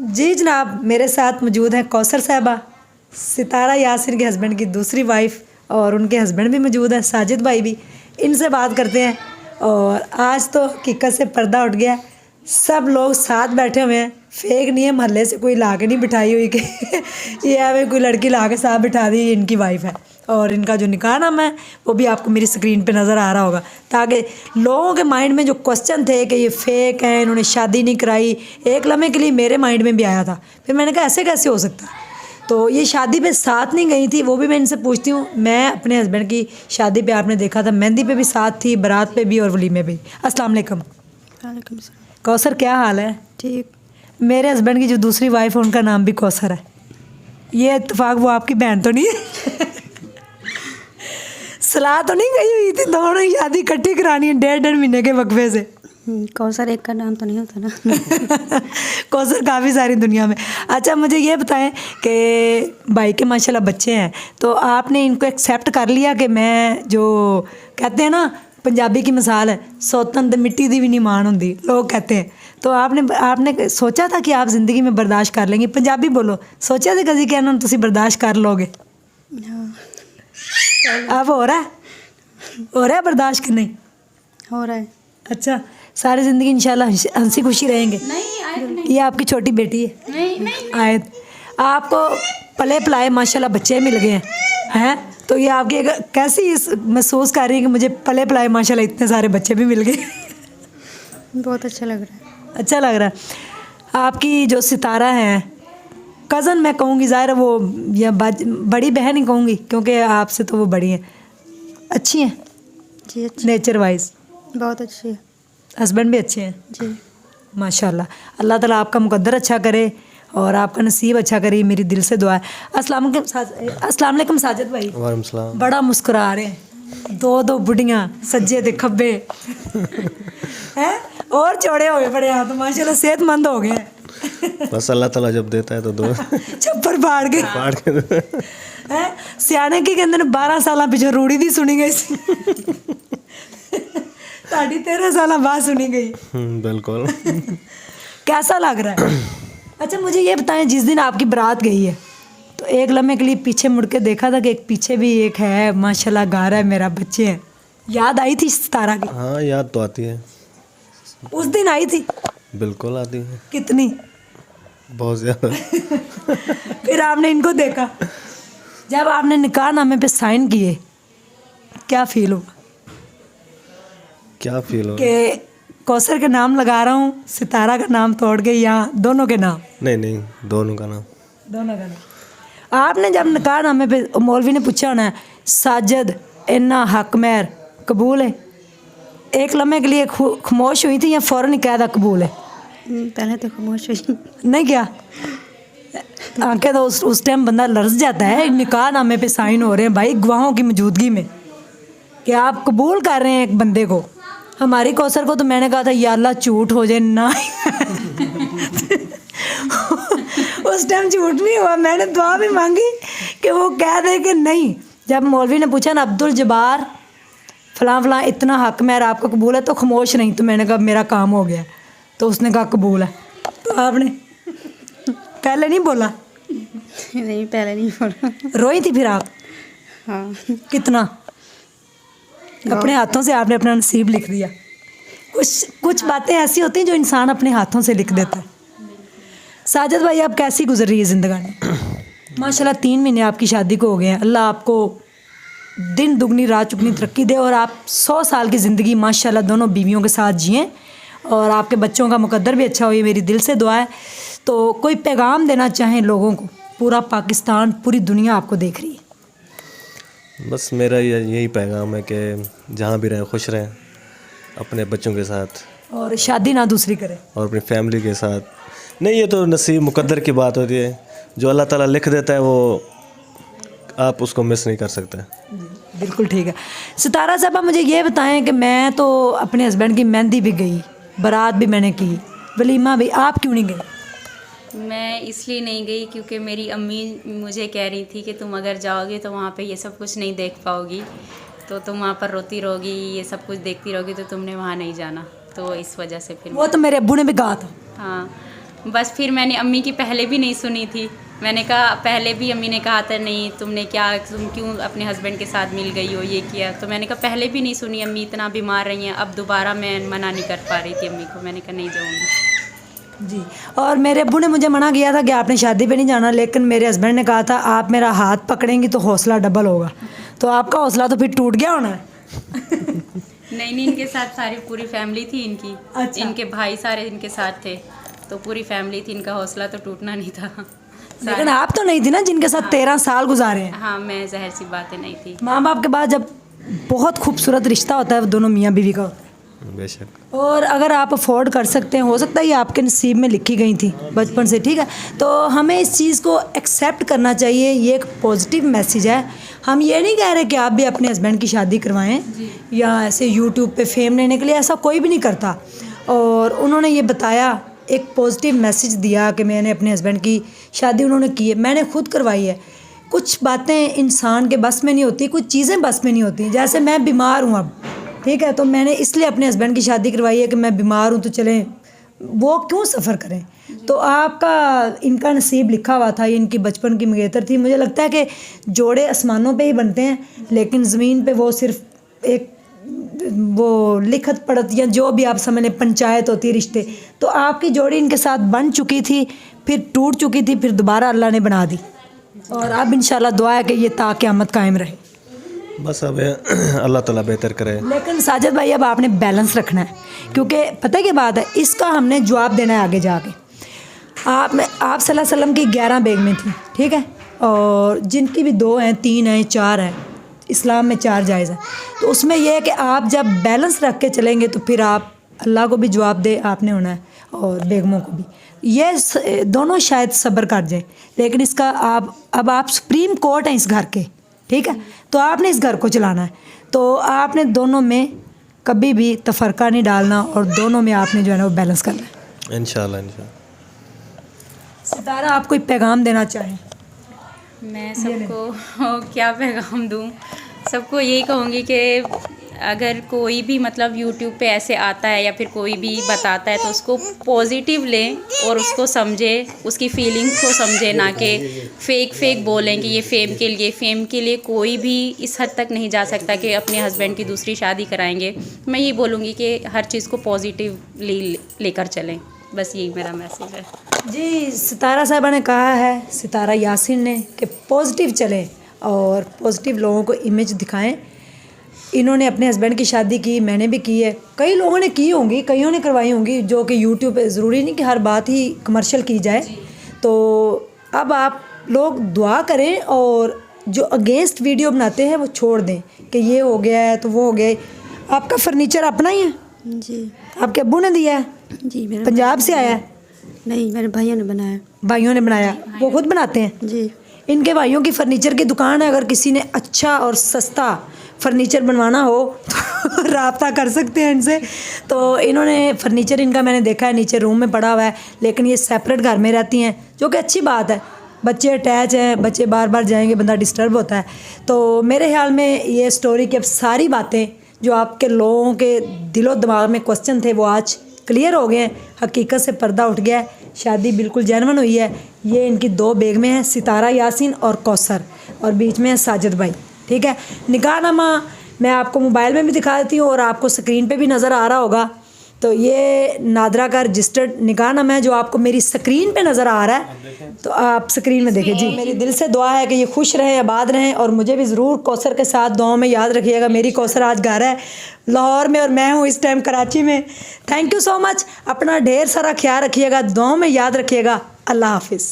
जी जनाब, मेरे साथ मौजूद हैं कौसर साहबा, सितारा यासिर के हस्बैंड की दूसरी वाइफ, और उनके हस्बैंड भी मौजूद हैं, साजिद भाई भी। इनसे बात करते हैं। और आज तो हकीकत से पर्दा उठ गया, सब लोग साथ बैठे हुए हैं। फेक नहीं है, महल्ले से कोई ला के नहीं बिठाई हुई कि ये हमें कोई लड़की ला के साथ बिठा दी, ये इनकी वाइफ है। और इनका जो निकाह नामा है वो भी आपको मेरी स्क्रीन पे नज़र आ रहा होगा, ताकि लोगों के माइंड में जो क्वेश्चन थे कि ये फेक है, इन्होंने शादी नहीं कराई, एक लम्हे के लिए मेरे माइंड में भी आया था। फिर मैंने कहा ऐसे कैसे हो सकता है। तो ये शादी पे साथ नहीं गई थी, वो भी मैं इनसे पूछती हूँ। मैं अपने हस्बैंड की शादी पे आपने देखा था, मेहंदी पे भी साथ थी, बारात पे भी और वलीमे पे भी। अस्सलाम वालेकुम। वालेकुम सलाम। कौसर क्या हाल है? ठीक। मेरे हस्बैंड की जो दूसरी वाइफ है उनका नाम भी कौसर है। ये इत्तेफाक वो आपकी बहन तो नहीं है? सलाह तो नहीं गई हुई थी दोनों ही शादी इकट्ठी करानी है 1.5 महीने के वक्फे से? कौसर एक का नाम तो नहीं होता ना। कौसर काफ़ी सारी दुनिया में। अच्छा मुझे ये बताएं कि भाई के माशाल्लाह बच्चे हैं, तो आपने इनको एक्सेप्ट कर लिया कि मैं जो कहते हैं ना, पंजाबी की मिसाल है, सौतन द मिट्टी दी भी नहीं मान होंदी, लोग कहते हैं। तो आपने सोचा था कि आप ज़िंदगी में बर्दाश्त कर लेंगे? पंजाबी बोलो। सोचा था कभी कि इन्होंने तुसी बर्दाश्त कर लोगे? हाँ। अब हो रहा है बर्दाश्त कि नहीं हो रहा है। अच्छा, सारी ज़िंदगी इंशाल्लाह हंसी खुशी रहेंगे? नहीं, ये आपकी छोटी बेटी है नहीं। आयत, आपको पले पलाए माशाल्लाह बच्चे मिल गए हैं। तो ये आपकी कैसी इस महसूस कर रही है कि मुझे पले पलाए माशाल्लाह इतने सारे बच्चे भी मिल गए? बहुत अच्छा लग रहा है। अच्छा लग रहा है। आपकी जो सितारा है, कज़न मैं कहूँगी, ज़ाहिर है वो, या बड़ी बहन ही कहूँगी क्योंकि आपसे तो वो बड़ी हैं, अच्छी हैं जी? अच्छी, नेचर वाइज? बहुत अच्छी है हस्बैंड भी अच्छे हैं जी। माशाल्लाह। अल्लाह ताला आपका मुकद्दर अच्छा करे और आपका नसीब अच्छा करे, मेरी दिल से दुआ है। अस्सलाम वालेकुम साजिद भाई। वालेकुम सलाम। बड़ा मुस्कुरा रहे हैं, दो बुढ़ियाँ सज्जे ते खब्बे हैं, और चौड़े हो गए बड़े हाथ, माशाल्लाह सेहतमंद हो गए हैं। बस अल्लाह ताला जब देता है तो दो छप्पर फाड़ के हैं। सियाने की कहते ने 12 साल पिछे रूड़ी दी सुनी गई सी, साड़ी 13 साल बाद सुनी गई। बिल्कुल। कैसा लग रहा है? अच्छा मुझे ये बताएं, जिस दिन आपकी बारात गई है तो एक लम्हे के लिए पीछे मुड़ के देखा था कि एक पीछे भी एक है माशाल्लाह, गा रहा है, मेरा बच्चे हैं, याद आई थी सितारा की? हाँ याद तो आती है। उस दिन आई थी? बिल्कुल आती है। कितनी? बहुत ज़्यादा। फिर आपने इनको देखा, जब आपने निकाह नामे पे साइन किए, क्या फील हुआ? क्या फील हो? कि कौसर का नाम लगा रहा हूँ, सितारा का नाम तोड़ के, या दोनों के नाम? नहीं, दोनों का नाम। दोनों का नाम। आपने जब निकाह नामे पे, मौलवी ने पूछा होना है, साजिद इन्ना हक मेहर कबूल है, एक लम्हे के लिए खामोश हुई थी या फ़ौरन ही कह दा कबूल है? पहले तो खामोश हुई। नहीं क्या आंखें तो उस टाइम बंदा लर्ज जाता है। निकाह नामे पे साइन हो रहे हैं भाई गवाहों की मौजूदगी में, कि आप कबूल कर रहे हैं एक बंदे को। हमारी कौसर को तो मैंने कहा था या अल्लाह झूठ हो जाए ना। उस टाइम झूठ नहीं हुआ, मैंने दुआ भी मांगी कि वो कह दे कि नहीं। जब मौलवी ने पूछा ना, अब्दुल जब्बार फलां इतना हक मेहर आपका कबूल है, तो खामोश नहीं। तो मैंने कहा मेरा काम हो गया। तो उसने कहा कबूल है। तो आपने पहले नहीं बोला? नहीं, पहले नहीं बोला। रोई थी फिर आप? हाँ। कितना? अपने हाथों से आपने अपना नसीब लिख दिया। कुछ बातें ऐसी होती हैं जो इंसान अपने हाथों से लिख देता है। साजिद भाई आप कैसी गुजर रही है ज़िंदगानी? माशाल्लाह 3 महीने आपकी शादी को हो गए हैं। अल्लाह आपको दिन दुगनी रात चुगनी तरक्की दे और आप 100 साल की ज़िंदगी माशाल्लाह दोनों बीवियों के साथ जिएँ और आपके बच्चों का मुकद्दर भी अच्छा हो, ये मेरी दिल से दुआ है। तो कोई पैगाम देना चाहें लोगों को? पूरा पाकिस्तान, पूरी दुनिया आपको देख रही है। बस मेरा यही पैगाम है कि जहाँ भी रहें खुश रहें अपने बच्चों के साथ, और शादी ना दूसरी करें, और अपनी फैमिली के साथ। नहीं, ये तो नसीब मुकद्दर की बात होती है, जो अल्लाह ताला लिख देता है वो आप उसको मिस नहीं कर सकते। बिल्कुल ठीक है। सितारा साहबा मुझे ये बताएं कि मैं तो अपने हस्बैंड की मेहंदी भी गई, बारात भी मैंने की, वलीमा भी, आप क्यों नहीं गई? मैं इसलिए नहीं गई क्योंकि मेरी अम्मी मुझे कह रही थी कि तुम अगर जाओगे तो वहाँ पे ये सब कुछ नहीं देख पाओगी, तो तुम वहाँ पर रोती रहोगी, ये सब कुछ देखती रहोगी, तो तुमने वहाँ नहीं जाना। तो इस वजह से फिर वो तो मेरे अब्बू ने भी कहा था। हाँ, बस फिर मैंने अम्मी की पहले भी नहीं सुनी थी। मैंने कहा, पहले भी अम्मी ने कहा था नहीं तुम क्यों अपने हस्बैंड के साथ मिल गई हो, ये किया। तो मैंने कहा पहले भी नहीं सुनी, अम्मी इतना बीमार रही हैं। अब दोबारा मैं मना नहीं कर पा रही थी अम्मी को, मैंने कहा नहीं जाऊँगी। जी। और मेरे अब्बू ने मुझे मना किया था कि आपने शादी पे नहीं जाना, लेकिन मेरे हस्बैंड ने कहा था आप मेरा हाथ पकड़ेंगी तो हौसला डबल होगा। तो आपका हौसला तो फिर टूट गया होना है। नहीं, इनके साथ सारी पूरी फैमिली थी इनकी। अच्छा। इनके भाई सारे इनके साथ थे, तो पूरी फैमिली थी, इनका हौसला तो टूटना नहीं था। लेकिन आप तो नहीं थी ना जिनके साथ 13 साल गुजारे हैं। हाँ, मैं ज़ाहिर सी बातें नहीं थी। माँ बाप के बाद जब बहुत खूबसूरत रिश्ता होता है वो दोनों मियाँ बीवी का होता है। बेशक। और अगर आप अफोर्ड कर सकते हैं, हो सकता है ये आपके नसीब में लिखी गई थी बचपन से, ठीक है। तो हमें इस चीज़ को एक्सेप्ट करना चाहिए, ये एक पॉजिटिव मैसेज है। हम ये नहीं कह रहे कि आप भी अपने हस्बैंड की शादी करवाएं या ऐसे यूट्यूब पे फेम लेने के लिए, ऐसा कोई भी नहीं करता। और उन्होंने ये बताया, एक पॉजिटिव मैसेज दिया कि मैंने अपने हस्बैंड की शादी उन्होंने की है, मैंने खुद करवाई है। कुछ बातें इंसान के बस में नहीं होती, कुछ चीज़ें बस में नहीं होती। जैसे मैं बीमार हूँ अब, ठीक है, तो मैंने इसलिए अपने हस्बैंड की शादी करवाई है कि मैं बीमार हूँ, तो चलें वो क्यों सफ़र करें। तो आपका इनका नसीब लिखा हुआ था, ये इनकी बचपन की मंगेतर थी। मुझे लगता है कि जोड़े आसमानों पे ही बनते हैं, लेकिन ज़मीन पे वो सिर्फ एक वो लिखत पढ़त या जो भी आप समझ लें पंचायत होती है रिश्ते। तो आपकी जोड़ी इनके साथ बन चुकी थी, फिर टूट चुकी थी, फिर दोबारा अल्लाह ने बना दी। और अब इंशाल्लाह दुआ है कि ये ता क़यामत कायम रहे। बस अब अल्लाह ताला बेहतर करे। लेकिन साजिद भाई अब आपने बैलेंस रखना है, क्योंकि पता है क्या बात है, इसका हमने जवाब देना है आगे जाके। आप सल्लल्लाहु अलैहि वसल्लम की 11 बेगमें थी, ठीक है, और जिनकी भी 2 हैं, 3 हैं, 4 हैं, इस्लाम में 4 जायज़ है। तो उसमें यह है कि आप जब बैलेंस रख के चलेंगे तो फिर आप अल्लाह को भी जवाब दे आपने होना है और बेगमों को भी। ये दोनों शायद सब्र कर जाए, लेकिन इसका आप सुप्रीम कोर्ट हैं इस घर के, ठीक है, तो आपने इस घर को चलाना है। तो आपने दोनों में कभी भी तफरका नहीं डालना और दोनों में आपने जो है ना वो बैलेंस करना है। इंशाल्लाह। सितारा, आप कोई पैगाम देना चाहें? मैं सबको क्या पैगाम दूँ? सबको यही कहूँगी कि अगर कोई भी मतलब यूट्यूब पे ऐसे आता है या फिर कोई भी बताता है तो उसको पॉजिटिव लें और उसको समझे, उसकी फीलिंग्स को समझे, ना कि फेक बोलें कि ये फेम के लिए कोई भी इस हद तक नहीं जा सकता कि अपने हस्बैंड की दूसरी शादी कराएंगे। मैं ये बोलूँगी कि हर चीज़ को पॉजिटिवली लेकर चलें, बस यही मेरा मैसेज है। जी, सितारा साहबा ने कहा है, सितारा यासिन ने, कि पॉजिटिव चलें और पॉजिटिव लोगों को इमेज दिखाएं। इन्होंने अपने हस्बैंड की शादी की, मैंने भी की है, कई लोगों ने की होंगी, कईयों ने करवाई होंगी, जो कि यूट्यूब पे ज़रूरी नहीं कि हर बात ही कमर्शियल की जाए। तो अब आप लोग दुआ करें और जो अगेंस्ट वीडियो बनाते हैं वो छोड़ दें कि ये हो गया है तो वो हो गया है। आपका फर्नीचर अपना ही है? जी। आपके अब्बू ने दिया है? जी, मेरे पंजाब से आया है? नहीं, मेरे भाइयों ने बनाया। भाइयों ने बनाया? वो खुद बनाते हैं? जी। इनके भाइयों की फ़र्नीचर की दुकान है, अगर किसी ने अच्छा और सस्ता फ़र्नीचर बनवाना हो तो रब्ता कर सकते हैं इनसे। तो इन्होंने फ़र्नीचर इनका मैंने देखा है नीचे रूम में पड़ा हुआ है, लेकिन ये सेपरेट घर में रहती हैं, जो कि अच्छी बात है। बच्चे अटैच हैं, बच्चे बार बार जाएंगे, बंदा डिस्टर्ब होता है। तो मेरे ख्याल में ये स्टोरी की अब सारी बातें जो आपके लोगों के दिलो दिमाग में क्वेश्चन थे वो आज क्लियर हो गए हैं। हकीकत से पर्दा उठ गया है, शादी बिल्कुल जेन्युइन हुई है। ये इनकी 2 बेगमें हैं, सितारा यासिन और कौसर, और बीच में है साजिद भाई, ठीक है। निकाहनामा मैं आपको मोबाइल में भी दिखा देती हूँ और आपको स्क्रीन पे भी नज़र आ रहा होगा। तो ये नादरा का रजिस्टर्ड निकाहनामा है जो आपको मेरी स्क्रीन पे नज़र आ रहा है, तो आप स्क्रीन में देखें। जी, मेरी दिल से दुआ है कि ये खुश रहें, आबाद रहें, और मुझे भी ज़रूर कौसर के साथ दुआओं में याद रखिएगा। मेरी कौसर आज घर है लाहौर में और मैं हूँ इस टाइम कराची में। Thank you so much. अपना ढेर सारा ख्याल रखिएगा, दुआओं में याद रखिएगा। अल्लाह हाफिज़।